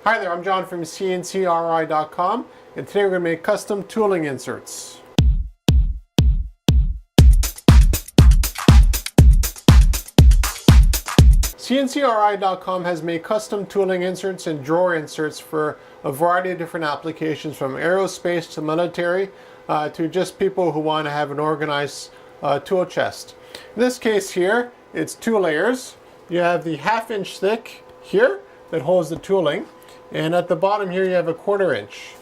Hi there, I'm John from CNCKing.com, and today we're going to make custom tooling inserts. CNCKing.com has made custom tooling inserts and drawer inserts for a variety of different applications, from aerospace to military to just people who want to have an organized tool chest. In this case here, it's two layers. You have the 1/2 inch thick here that holds the tooling, and at the bottom here you have a 1/4 inch.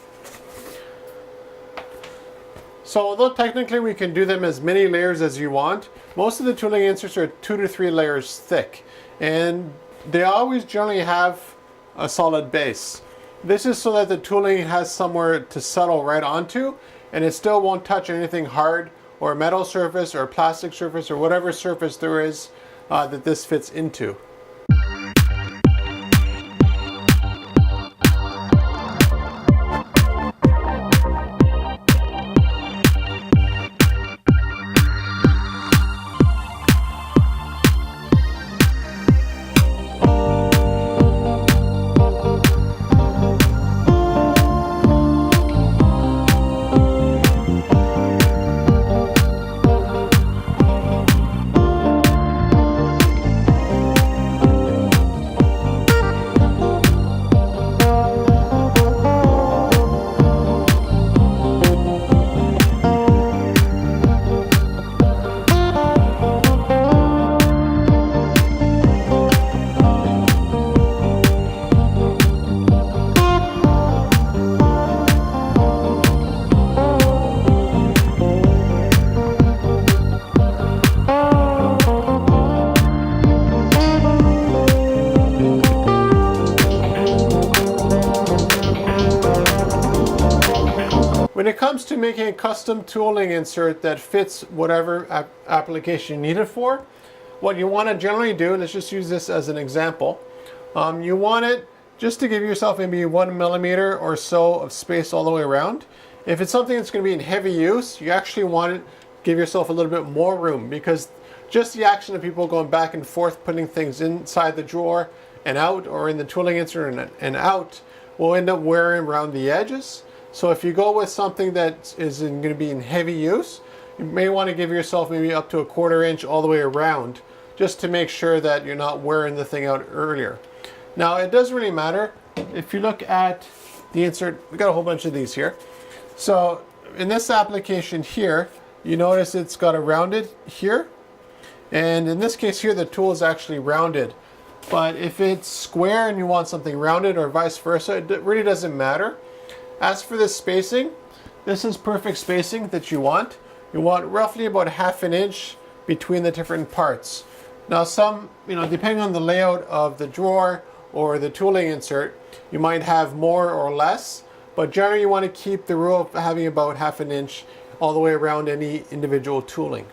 So although technically we can do them as many layers as you want, most of the tooling inserts are 2 to 3 layers thick, and they always generally have a solid base. This is so that the tooling has somewhere to settle right onto, and it still won't touch anything hard or metal surface or plastic surface or whatever surface there is that this fits into. When it comes to making a custom tooling insert that fits whatever application you need it for, what you want to generally do, let's just use this as an example, you want it just to give yourself maybe 1 millimeter or so of space all the way around. If it's something that's going to be in heavy use, you actually want to give yourself a little bit more room, because just the action of people going back and forth putting things inside the drawer and out, or in the tooling insert and out, will end up wearing around the edges. So if you go with something that is going to be in heavy use, you may want to give yourself maybe up to a 1/4 inch all the way around, just to make sure that you're not wearing the thing out earlier. Now it doesn't really matter. If you look at the insert, we got a whole bunch of these here. So in this application here, you notice it's got a rounded here, and in this case here the tool is actually rounded. But if it's square and you want something rounded, or vice versa, it really doesn't matter. As for the spacing, this is perfect spacing that you want. You want roughly about 1/2 inch between the different parts. Now depending on the layout of the drawer or the tooling insert, you might have more or less, but generally you want to keep the rule of having about 1/2 inch all the way around any individual tooling.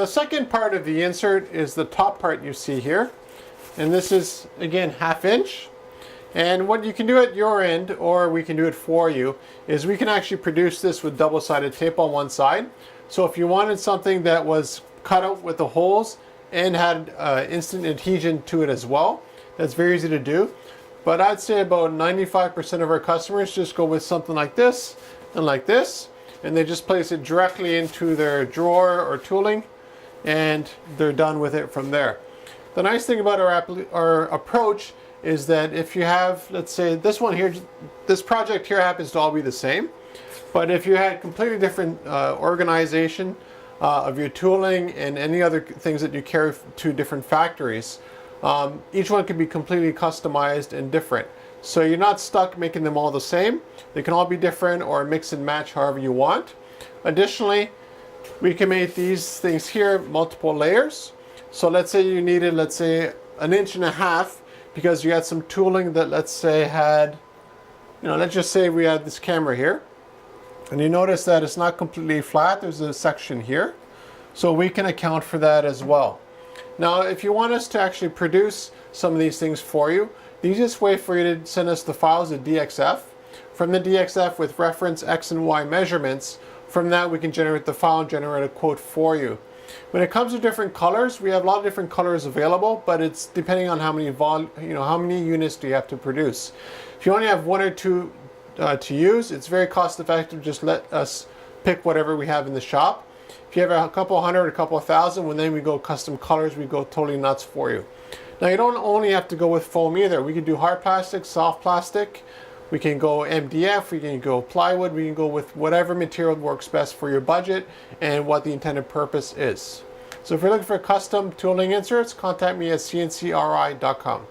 second part of the insert is the top part you see here. And this is, again, 1/2 inch. And what you can do at your end, or we can do it for you, is we can actually produce this with double-sided tape on one side. So if you wanted something that was cut out with the holes and had instant adhesion to it as well, that's very easy to do. But I'd say about 95% of our customers just go with something like this and like this, and they just place it directly into their drawer or tooling, and they're done with it from there. The nice thing about our approach is that if you have, let's say this one here, this project here happens to all be the same, but if you had completely different organization of your tooling and any other things that you carry to different factories, each one can be completely customized and different. So you're not stuck making them all the same. They can all be different or mix and match however you want. Additionally, we can make these things here multiple layers. So let's say you needed, let's say, 1.5 inches because you had some tooling that, let's say, had, let's just say we had this camera here. And you notice that it's not completely flat. There's a section here. So we can account for that as well. Now, if you want us to actually produce some of these things for you, the easiest way for you to send us the files is DXF. From the DXF with reference X and Y measurements, from that we can generate the file and generate a quote for you. When it comes to different colors, we have a lot of different colors available, but it's depending on how many units do you have to produce. If you only have 1 or 2 to use, it's very cost effective. Just let us pick whatever we have in the shop. If you have a couple hundred, a couple thousand, when then we go custom colors, we go totally nuts for you. Now you don't only have to go with foam either. We can do hard plastic, soft plastic, we can go MDF, we can go plywood, we can go with whatever material works best for your budget and what the intended purpose is. So if you're looking for custom tooling inserts, contact me at CNCKing.com.